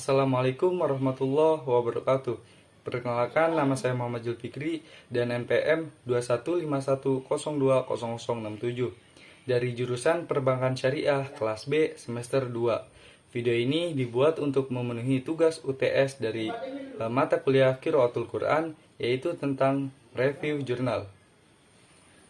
Assalamualaikum warahmatullahi wabarakatuh. Perkenalkan, nama saya Muhammad Zulfikri dan NPM 21510200067 dari jurusan Perbankan Syariah kelas B semester 2. Video ini dibuat untuk memenuhi tugas UTS dari mata kuliah Qiraatul Quran, yaitu tentang review jurnal.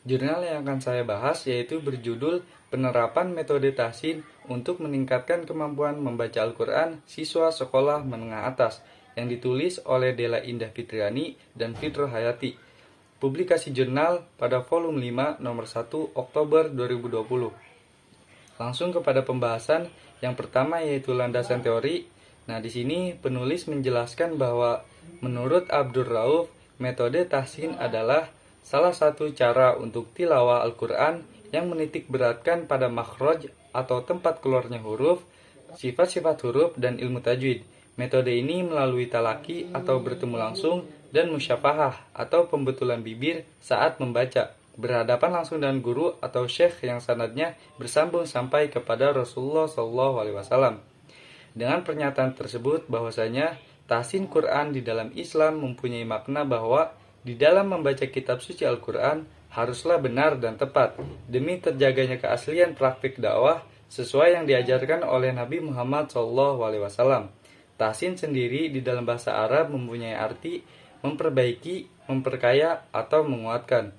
Jurnal yang akan saya bahas yaitu berjudul Penerapan Metode Tahsin untuk Meningkatkan Kemampuan Membaca Al-Quran Siswa Sekolah Menengah Atas, yang ditulis oleh Della Indah Fitriani dan Fitro Hayati. Publikasi jurnal pada volume 5 nomor 1 Oktober 2020. Langsung kepada pembahasan. Yang pertama yaitu landasan teori. Nah, di sini penulis menjelaskan bahwa menurut Abdur Rauf, metode tahsin adalah salah satu cara untuk tilawah Al-Quran yang menitik beratkan pada makhraj atau tempat keluarnya huruf, sifat-sifat huruf, dan ilmu tajwid. Metode ini melalui talaki atau bertemu langsung dan musyafahah atau pembetulan bibir saat membaca, berhadapan langsung dengan guru atau syekh yang sanadnya bersambung sampai kepada Rasulullah SAW. Dengan pernyataan tersebut bahwasanya tahsin Quran di dalam Islam mempunyai makna bahwa di dalam membaca kitab suci Al-Quran haruslah benar dan tepat demi terjaganya keaslian praktik dakwah sesuai yang diajarkan oleh Nabi Muhammad SAW. Tahsin sendiri di dalam bahasa Arab mempunyai arti memperbaiki, memperkaya, atau menguatkan.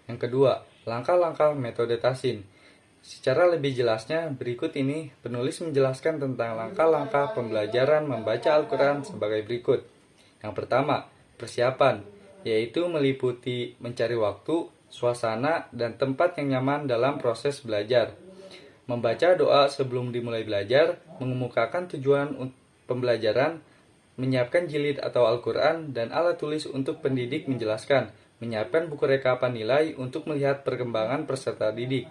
Yang kedua, langkah-langkah metode tahsin. Secara lebih jelasnya, berikut ini penulis menjelaskan tentang langkah-langkah pembelajaran membaca Al-Quran sebagai berikut. Yang pertama, persiapan, yaitu meliputi mencari waktu, suasana, dan tempat yang nyaman dalam proses belajar. Membaca doa sebelum dimulai belajar, mengemukakan tujuan pembelajaran, menyiapkan jilid atau Al-Quran dan alat tulis untuk pendidik menjelaskan, menyiapkan buku rekapan nilai untuk melihat perkembangan peserta didik.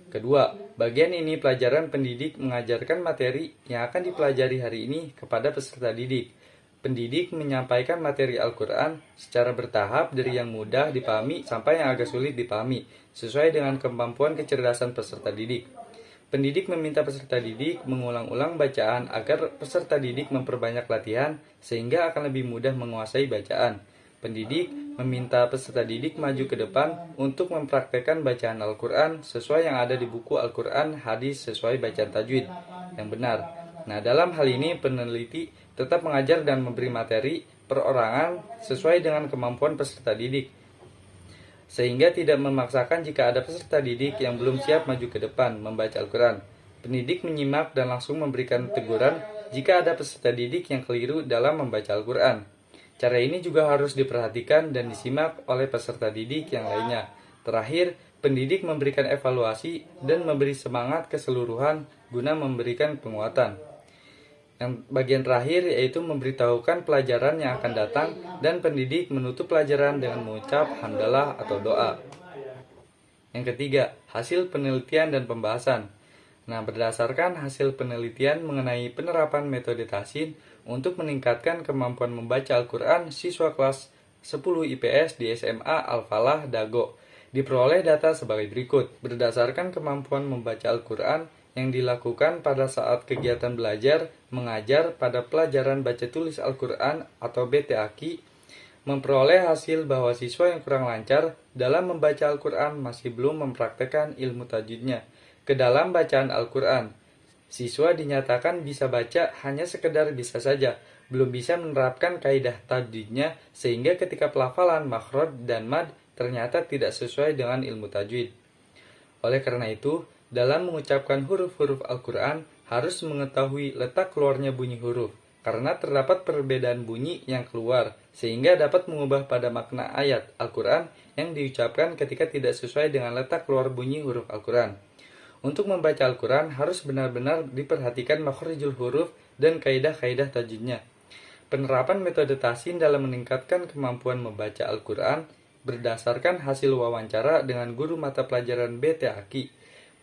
Kedua, bagian ini pelajaran pendidik mengajarkan materi yang akan dipelajari hari ini kepada peserta didik. Pendidik menyampaikan materi Al-Quran secara bertahap dari yang mudah dipahami sampai yang agak sulit dipahami, sesuai dengan kemampuan kecerdasan peserta didik. Pendidik meminta peserta didik mengulang-ulang bacaan agar peserta didik memperbanyak latihan sehingga akan lebih mudah menguasai bacaan. Pendidik meminta peserta didik maju ke depan untuk mempraktekkan bacaan Al-Quran sesuai yang ada di buku Al-Quran, hadis sesuai bacaan tajwid yang benar. Nah, dalam hal ini peneliti tetap mengajar dan memberi materi perorangan sesuai dengan kemampuan peserta didik, sehingga tidak memaksakan jika ada peserta didik yang belum siap maju ke depan membaca Al-Quran. Pendidik menyimak dan langsung memberikan teguran jika ada peserta didik yang keliru dalam membaca Al-Quran. Cara ini juga harus diperhatikan dan disimak oleh peserta didik yang lainnya. Terakhir, pendidik memberikan evaluasi dan memberi semangat keseluruhan guna memberikan penguatan. Yang bagian terakhir yaitu memberitahukan pelajaran yang akan datang dan pendidik menutup pelajaran dengan mengucap hamdalah atau doa. Yang ketiga, hasil penelitian dan pembahasan. Nah, berdasarkan hasil penelitian mengenai penerapan metode tahsin untuk meningkatkan kemampuan membaca Al-Quran siswa kelas 10 IPS di SMA Al-Falah Dago, diperoleh data sebagai berikut. Berdasarkan kemampuan membaca Al-Quran yang dilakukan pada saat kegiatan belajar mengajar pada pelajaran baca tulis Al-Quran atau BTAQ, memperoleh hasil bahwa siswa yang kurang lancar dalam membaca Al-Quran masih belum mempraktekkan ilmu tajwidnya ke dalam bacaan Al-Quran. Siswa dinyatakan bisa baca hanya sekedar bisa saja, belum bisa menerapkan kaidah tajwidnya sehingga ketika pelafalan makhraj dan mad ternyata tidak sesuai dengan ilmu tajwid. Oleh karena itu, dalam mengucapkan huruf-huruf Al-Quran harus mengetahui letak keluarnya bunyi huruf, karena terdapat perbedaan bunyi yang keluar, sehingga dapat mengubah pada makna ayat Al-Quran yang diucapkan ketika tidak sesuai dengan letak keluar bunyi huruf Al-Quran. Untuk membaca Al-Quran harus benar-benar diperhatikan makhrijul huruf dan kaidah-kaidah tajwidnya. Penerapan metode tahsin dalam meningkatkan kemampuan membaca Al-Quran berdasarkan hasil wawancara dengan guru mata pelajaran BTAQ.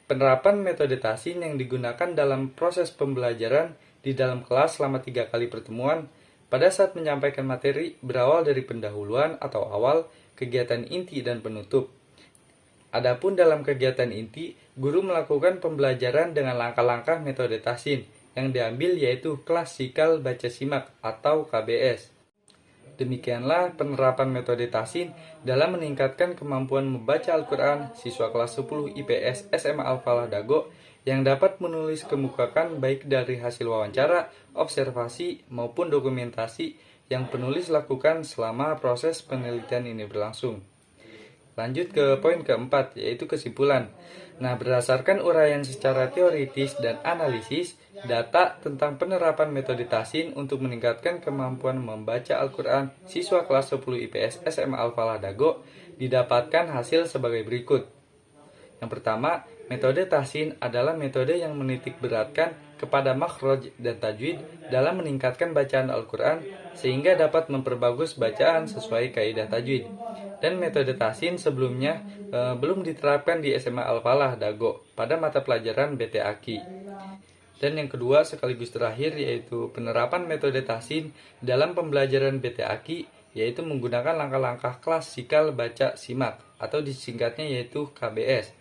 Penerapan metode tahsin yang digunakan dalam proses pembelajaran di dalam kelas selama 3 kali pertemuan pada saat menyampaikan materi berawal dari pendahuluan atau awal, kegiatan inti, dan penutup. Adapun dalam kegiatan inti, guru melakukan pembelajaran dengan langkah-langkah metode tahsin, yang diambil yaitu kelas sikal baca simak atau KBS. Demikianlah penerapan metode tahsin dalam meningkatkan kemampuan membaca Al-Quran siswa kelas 10 IPS SMA Al-Falah Dago yang dapat menulis kemukakan baik dari hasil wawancara, observasi, maupun dokumentasi yang penulis lakukan selama proses penelitian ini berlangsung. Lanjut ke poin keempat, yaitu kesimpulan. Nah, berdasarkan uraian secara teoritis dan analisis, data tentang penerapan metode tahsin untuk meningkatkan kemampuan membaca Al-Quran siswa kelas 10 IPS SMA Al-Falah Dago didapatkan hasil sebagai berikut. Yang pertama, metode tahsin adalah metode yang menitik beratkan kepada makhraj dan tajwid dalam meningkatkan bacaan Al-Quran sehingga dapat memperbagus bacaan sesuai kaidah tajwid. Dan metode tahsin sebelumnya belum diterapkan di SMA Al-Falah Dago pada mata pelajaran BT Aki. Dan yang kedua sekaligus terakhir yaitu penerapan metode tahsin dalam pembelajaran BT Aki, yaitu menggunakan langkah-langkah kelas sikal baca simak atau disingkatnya yaitu KBS.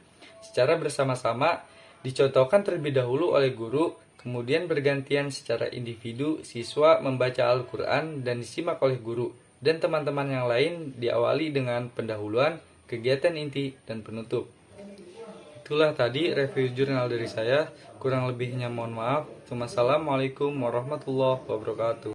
Secara bersama-sama dicontohkan terlebih dahulu oleh guru, kemudian bergantian secara individu siswa membaca Al-Quran dan disimak oleh guru, dan teman-teman yang lain diawali dengan pendahuluan, kegiatan inti, dan penutup. Itulah tadi review jurnal dari saya, kurang lebihnya mohon maaf. Wassalamualaikum warahmatullahi wabarakatuh.